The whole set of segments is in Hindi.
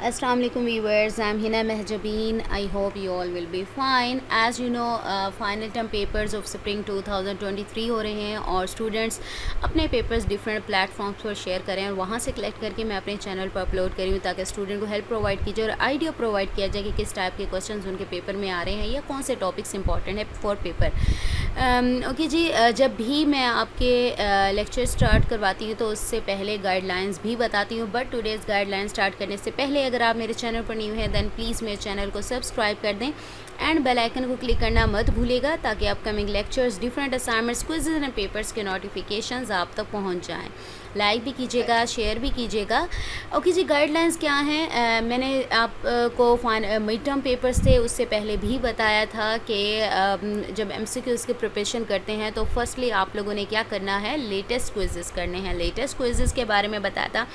Assalamu alaikum viewers, I'm Hina Mehjabeen. I hope you all will be fine. As you know, final term papers of spring 2023 हो रहे हैं और स्टूडेंट्स अपने पेपर्स डिफरेंट प्लेटफॉर्म्स पर शेयर करें और वहाँ से कलेक्ट करके मैं अपने चैनल पर अपलोड करी हूँ ताकि स्टूडेंट को हेल्प प्रोवाइड कीजिए और आइडिया प्रोवाइड किया जाए कि किस टाइप के क्वेश्चंस उनके पेपर में आ रहे हैं या कौन से टॉपिक्स इंपॉर्टेंट है फॉर पेपर। ओके जी, जब भी मैं आपके लेक्चर स्टार्ट करवाती हूँ तो उससे पहले गाइडलाइंस भी बताती हूँ, बट टुडेज़ गाइडलाइन स्टार्ट करने से पहले अगर आप मेरे चैनल पर न्यू हैं देन प्लीज़ मेरे चैनल को सब्सक्राइब कर दें एंड बेल आइकन को क्लिक करना मत भूलिएगा ताकि upcoming lectures, different assignments, quizzes and papers के नोटिफिकेशंस आप तक पहुंच जाएं। लाइक भी कीजिएगा, शेयर भी कीजिएगा। ओके जी, गाइडलाइंस क्या हैं? मैंने आपको मिड टर्म पेपर्स थे उससे पहले भी बताया था कि जब एमसीक्यूज़ की प्रिपरेशन करते हैं तो फर्स्टली आप लोगों ने क्या करना है, लेटेस्ट क्विज़ेस करने हैं। लेटेस्ट क्विज़ेस के बारे में बताया था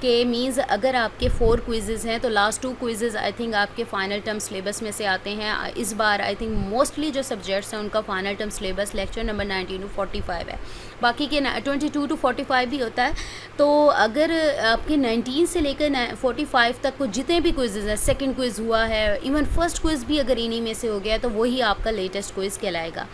कि मीन्स अगर आपके 4 क्विज़ेस हैं तो लास्ट 2 क्विज़ेस आई थिंक आपके फ़ाइनल टर्म सिलेबस में से आते हैं। इस बार आई थिंक मोस्टली जो सब्जेक्ट्स हैं उनका final term syllabus lecture number 19 to 45 है, बाकी के 22 to 45 भी होता है। तो अगर आपके 19 से लेकर 45 तक को जितने भी क्विज़ेस हैं, सेकंड क्विज़ हुआ है, इवन फर्स्ट क्विज़ भी अगर इन्हीं में से हो गया तो वही आपका लेटेस्ट क्विज़ कहलाएगा।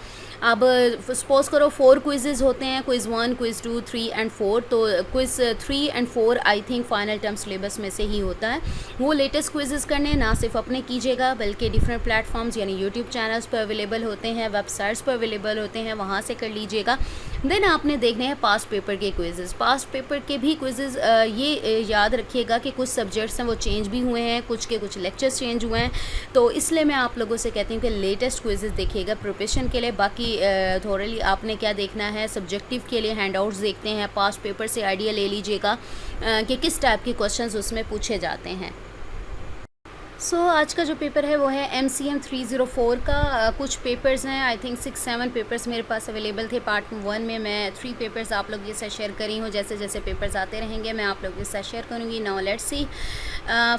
अब सपोज़ करो 4 क्विज़ेस होते हैं, क्विज़ 1, क्विज़ 2, 3 एंड 4, तो quiz 3 and 4 I think final term syllabus में से ही होता है। वो लेटेस्ट क्विज़ेस करने ना सिर्फ अपने कीजिएगा बल्कि डिफरेंट प्लेटफॉर्म्स यानी यूट्यूब चैनल्स पर अवेलेबल होते हैं, वेबसाइट्स पर अवेलेबल होते हैं, वहाँ से कर लीजिएगा। देन आपने देखने हैं पास्ट पेपर के क्विज़ेस। पास्ट पेपर के भी क्विज़ेस ये याद रखिएगा कि कुछ सब्जेक्ट्स हैं वो चेंज भी हुए हैं, कुछ के कुछ लेक्चर्स चेंज हुए हैं, तो इसलिए मैं आप लोगों से कहती हूँ कि लेटेस्ट क्विज़ेस देखिएगा प्रिपरेशन के लिए। बाकी थोड़ली आपने क्या देखना है, सब्जेक्टिव के लिए हैंडआउट्स देखते हैं, पास्ट पेपर से आइडिया ले लीजिएगा कि किस टाइप के क्वेश्चंस उसमें पूछे जाते हैं। आज का जो पेपर है वो है MCM 304 का। कुछ पेपर्स हैं, आई थिंक 6-7 पेपर्स मेरे पास अवेलेबल थे। पार्ट 1 में मैं 3 पेपर्स आप लोग के साथ शेयर करी हूँ। जैसे जैसे पेपर्स आते रहेंगे मैं आप लोगों के साथ शेयर करूँगी। Now let's see.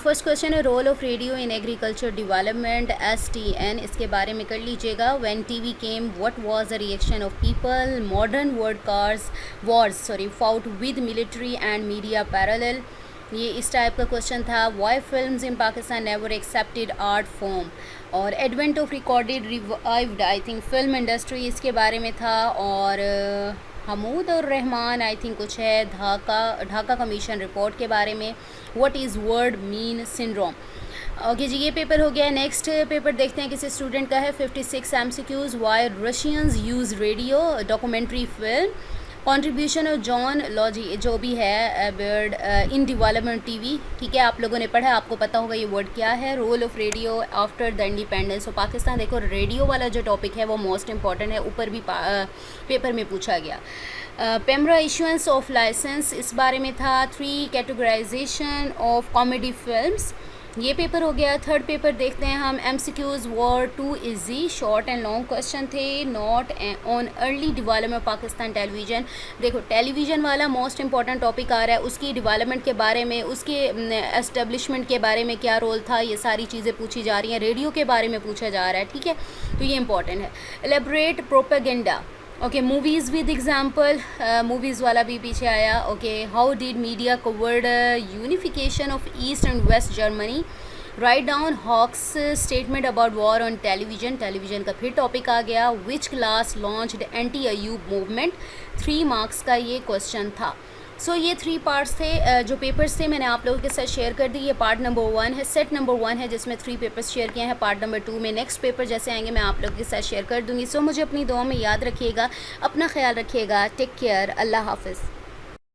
First question है role of radio in agriculture development, STN। इसके बारे में कर लीजिएगा। When TV came what was the reaction of people, modern wars fought with military and media parallel. ये इस टाइप का क्वेश्चन था। Why films in Pakistan never accepted art form, और advent of recorded revived I think film industry, इसके बारे में था। और हमूद और रहमान आई थिंक कुछ है ढाका कमीशन रिपोर्ट के बारे में। What is word mean syndrome. Okay जी, ये पेपर हो गया। नेक्स्ट पेपर देखते हैं किसी स्टूडेंट का है। 56 MCQs। Why Russians use radio, documentary film. Contribution of John Logie जो भी है बर्ड इन डेवलपमेंट टीवी, ठीक है, आप लोगों ने पढ़ा, आपको पता होगा ये वर्ड क्या है। Role of radio after the independence of Pakistan. देखो रेडियो वाला जो टॉपिक है वो मोस्ट इंपॉर्टेंट है, ऊपर भी पेपर में पूछा गया। पेमरा इशुएंस ऑफ लाइसेंस, इस बारे में था। 3 कैटेगराइजेशन ऑफ कॉमेडी फिल्म्स, ये पेपर हो गया। थर्ड पेपर देखते हैं हम। MCQs were too easy, short and long question थे। Not on early development Pakistan television. देखो टेलीविज़न वाला मोस्ट इंपॉर्टेंट टॉपिक आ रहा है, उसकी डेवलपमेंट के बारे में, उसके एस्टेब्लिशमेंट के बारे में क्या रोल था, ये सारी चीज़ें पूछी जा रही हैं। रेडियो के बारे में पूछा जा रहा है, ठीक है, तो ये इंपॉर्टेंट है। Elaborate propaganda, okay. Movies with example, movies वाला भी पीछे आया। Okay, how did media covered unification of East and West Germany. Write down hawks statement about war on television, television का फिर टॉपिक आ गया। Which class launched anti Ayub movement, 3 marks का ये क्वेश्चन था। ये 3 पार्ट्स थे, जो पेपर्स थे मैंने आप लोगों के साथ शेयर कर दी। ये पार्ट नंबर 1 है, सेट नंबर 1 है जिसमें 3 पेपर्स शेयर किए हैं। पार्ट नंबर 2 में नेक्स्ट पेपर जैसे आएंगे मैं आप लोगों के साथ शेयर कर दूँगी। मुझे अपनी दुआ में याद रखिएगा, अपना ख्याल रखिएगा। टेक केयर, अल्लाह हाफ़िज़।